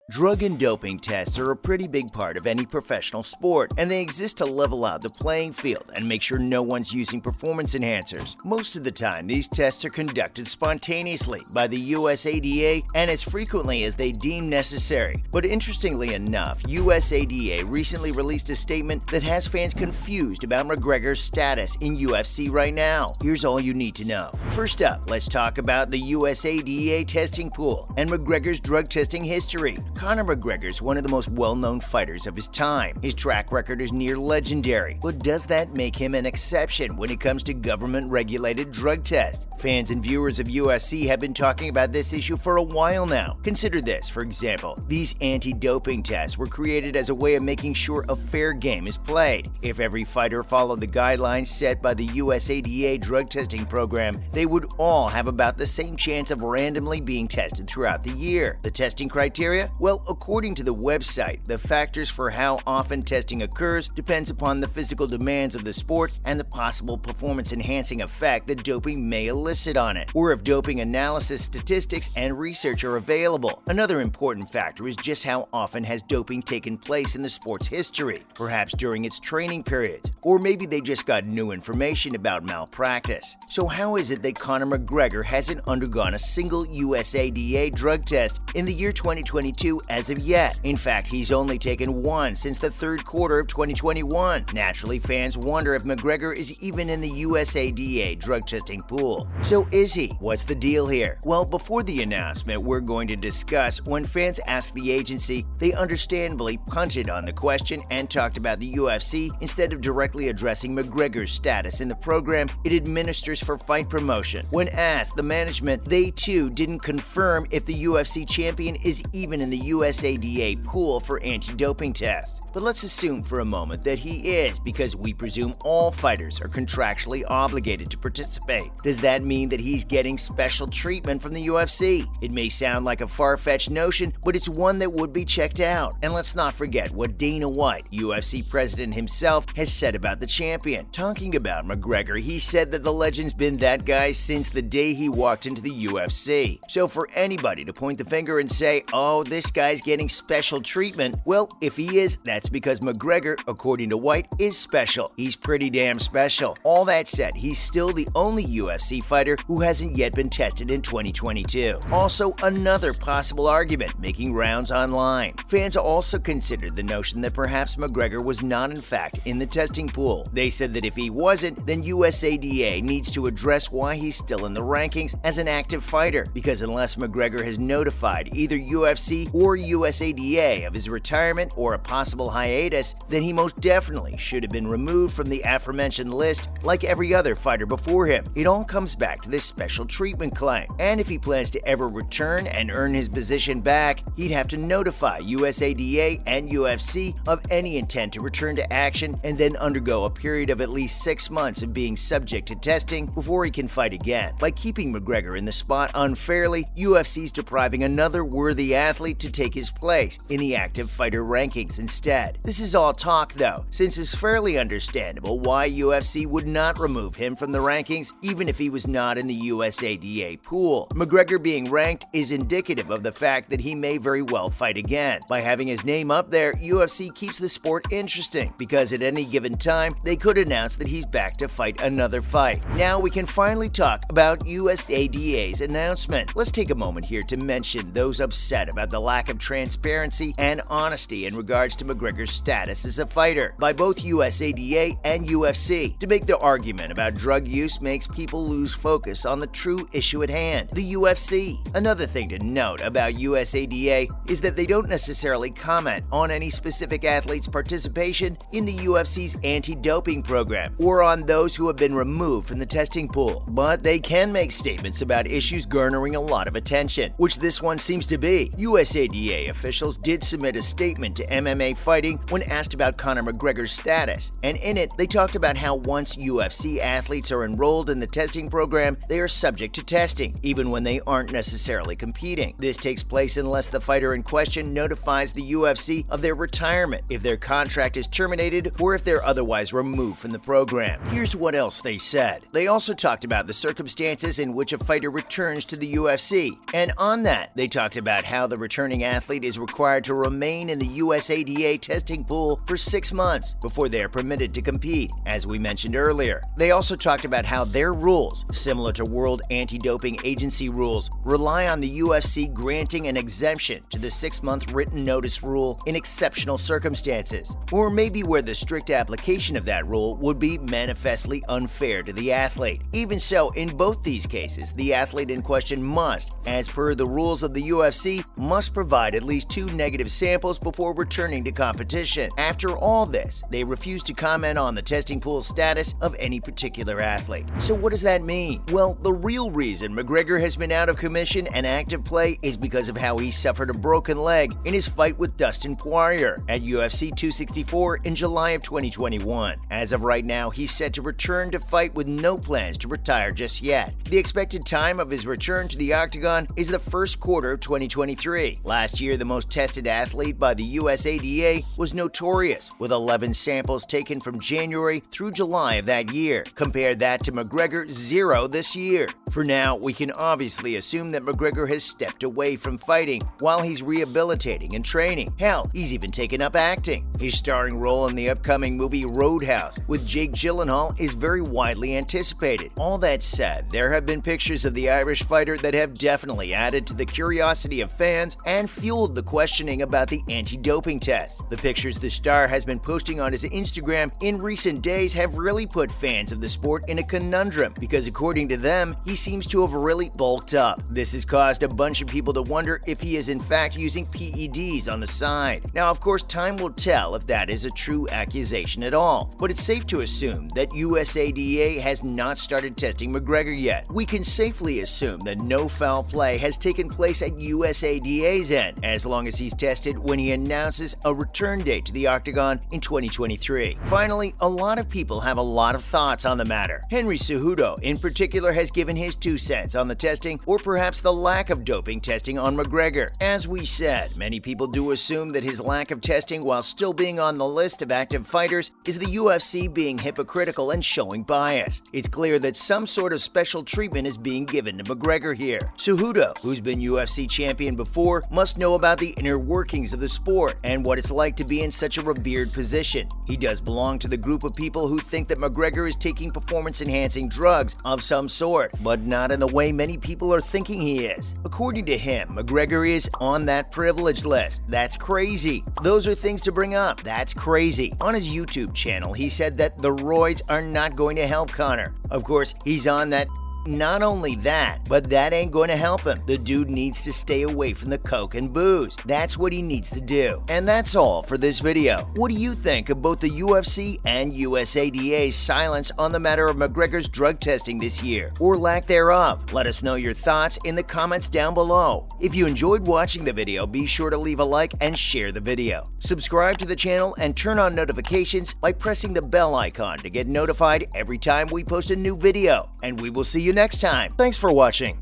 Drug and doping tests are a pretty big part of any professional sport, and they exist to level out the playing field and make sure no one's using performance enhancers. Most of the time, these tests are conducted spontaneously by the USADA and as frequently as they deem necessary. But interestingly enough, USADA recently released a statement that has fans confused about McGregor's status in UFC right now. Here's all you need to know. First up, let's talk about the USADA testing pool and McGregor's drug testing history. Conor McGregor is one of the most well-known fighters of his time. His track record is near legendary, but does that make him an exception when it comes to government-regulated drug tests? Fans and viewers of UFC have been talking about this issue for a while now. Consider this, for example. These anti-doping tests were created as a way of making sure a fair game is played. If every fighter followed the guidelines set by the USADA drug testing program, they would all have about the same chance of randomly being tested throughout the year. The testing criteria? Well, according to the website, the factors for how often testing occurs depends upon the physical demands of the sport and the possible performance-enhancing effect that doping may elicit on it, or if doping analysis statistics and research are available. Another important factor is just how often has doping taken place in the sport's history, perhaps during its training periods, or maybe they just got new information about malpractice. So how is it that Conor McGregor hasn't undergone a single USADA drug test in the year 2022 as of yet? In fact, he's only taken one since the third quarter of 2021. Naturally, fans wonder if McGregor is even in the USADA drug testing pool. So is he? What's the deal here? Well, before the announcement we're going to discuss, when fans asked the agency, they understandably punted on the question and talked about the UFC instead of directly addressing McGregor's status in the program it administers for fight promotion. When asked, the management, they too didn't confirm if the UFC champion is even in the USADA pool for anti-doping tests. But let's assume for a moment that he is, because we presume all fighters are contractually obligated to participate. Does that mean that he's getting special treatment from the UFC? It may sound like a far-fetched notion, but it's one that would be checked out. And let's not forget what Dana White, UFC president himself, has said about the champion. Talking about McGregor, he said that the legend's been that guy since the day he walked into the UFC. So for anybody to point the finger and say, oh, this guy's getting special treatment, well, if he is, that's because McGregor, according to White, is special. He's pretty damn special. All that said, he's still the only UFC fighter who hasn't yet been tested in 2022. Also, another possible argument making rounds online. Fans also considered the notion that perhaps McGregor was not in fact in the testing pool. They said that if he wasn't, then USADA needs to address why he's still in the rankings as an active fighter, because unless McGregor has notified either UFC or USADA of his retirement or a possible hiatus, then he most definitely should have been removed from the aforementioned list like every other fighter before him. It all comes back to this special treatment claim, and if he plans to ever return and earn his position back, he'd have to notify USADA and UFC of any intent to return to action and then undergo a period of at least 6 months of being subject to testing before he can fight again. By keeping McGregor in the spot unfairly, UFC's depriving another worthy athlete to take his place in the active fighter rankings instead. This is all talk though, since it's fairly understandable why UFC would not remove him from the rankings even if he was not in the USADA pool. McGregor being ranked is indicative of the fact that he may very well fight again. By having his name up there, UFC keeps the sport interesting, because at any given time, they could announce that he's back to fight another fight. Now we can finally talk about USADA's announcement. Let's take a moment here to mention those upset about the lack of transparency and honesty in regards to McGregor's status as a fighter by both USADA and UFC. To make the argument about drug use makes people lose focus on the true issue at hand, the UFC. Another thing to note about USADA is that they don't necessarily comment on any specific athlete's participation in the UFC's anti-doping program or on those who have been removed from the testing pool, but they can make statements about issues garnering a lot of attention, which this one seems to be. USADA officials did submit a statement to MMA Fighting when asked about Conor McGregor's status, and in it, they talked about how once UFC athletes are enrolled in the testing program, they are subject to testing, even when they aren't necessarily competing. This takes place unless the fighter in question notifies the UFC of their retirement, if their contract is terminated, or if they're otherwise removed from the program. Here's what else they said. They also talked about the circumstances in which a fighter returns to the UFC, and on that, they talked about how the returning returning athlete is required to remain in the USADA testing pool for 6 months before they are permitted to compete, as we mentioned earlier. They also talked about how their rules, similar to World Anti-Doping Agency rules, rely on the UFC granting an exemption to the 6-month written notice rule in exceptional circumstances, or maybe where the strict application of that rule would be manifestly unfair to the athlete. Even so, in both these cases, the athlete in question must, as per the rules of the UFC, must provide at least 2 negative samples before returning to competition. After all this, they refuse to comment on the testing pool status of any particular athlete. So what does that mean? Well, the real reason McGregor has been out of commission and active play is because of how he suffered a broken leg in his fight with Dustin Poirier at UFC 264 in July of 2021. As of right now, he's set to return to fight with no plans to retire just yet. The expected time of his return to the octagon is the first quarter of 2023. Last year, the most tested athlete by the USADA was Notorious, with 11 samples taken from January through July of that year. Compare that to McGregor, 0 this year. For now, we can obviously assume that McGregor has stepped away from fighting while he's rehabilitating and training. Hell, he's even taken up acting. His starring role in the upcoming movie Roadhouse with Jake Gyllenhaal is very widely anticipated. All that said, there have been pictures of the Irish fighter that have definitely added to the curiosity of fans and fueled the questioning about the anti-doping test. The pictures the star has been posting on his Instagram in recent days have really put fans of the sport in a conundrum because, according to them, he seems to have really bulked up. This has caused a bunch of people to wonder if he is in fact using PEDs on the side. Now, of course, time will tell if that is a true accusation at all, but it's safe to assume that USADA has not started testing McGregor yet. We can safely assume that no foul play has taken place at USADA's end, as long as he's tested when he announces a return date to the octagon in 2023. Finally, a lot of people have a lot of thoughts on the matter. Henry Cejudo, in particular, has given his 2 cents on the testing, or perhaps the lack of doping testing on McGregor. As we said, many people do assume that his lack of testing while still being on the list of active fighters is the UFC being hypocritical and showing bias. It's clear that some sort of special treatment is being given to McGregor here. Cejudo, who's been UFC champion before, must know about the inner workings of the sport and what it's like to be in such a revered position. He does belong to the group of people who think that McGregor is taking performance-enhancing drugs of some sort, but not in the way many people are thinking he is. According to him, McGregor is on that privilege list. That's crazy. Those are things to bring up. That's crazy. On his YouTube channel, he said that the roids are not going to help Conor. Of course, he's on that. Not only that, but that ain't going to help him. The dude needs to stay away from the coke and booze. That's what he needs to do. And that's all for this video. What do you think of both the UFC and USADA's silence on the matter of McGregor's drug testing this year, or lack thereof? Let us know your thoughts in the comments down below. If you enjoyed watching the video, be sure to leave a like and share the video. Subscribe to the channel and turn on notifications by pressing the bell icon to get notified every time we post a new video. And we will see you next time. Thanks for watching.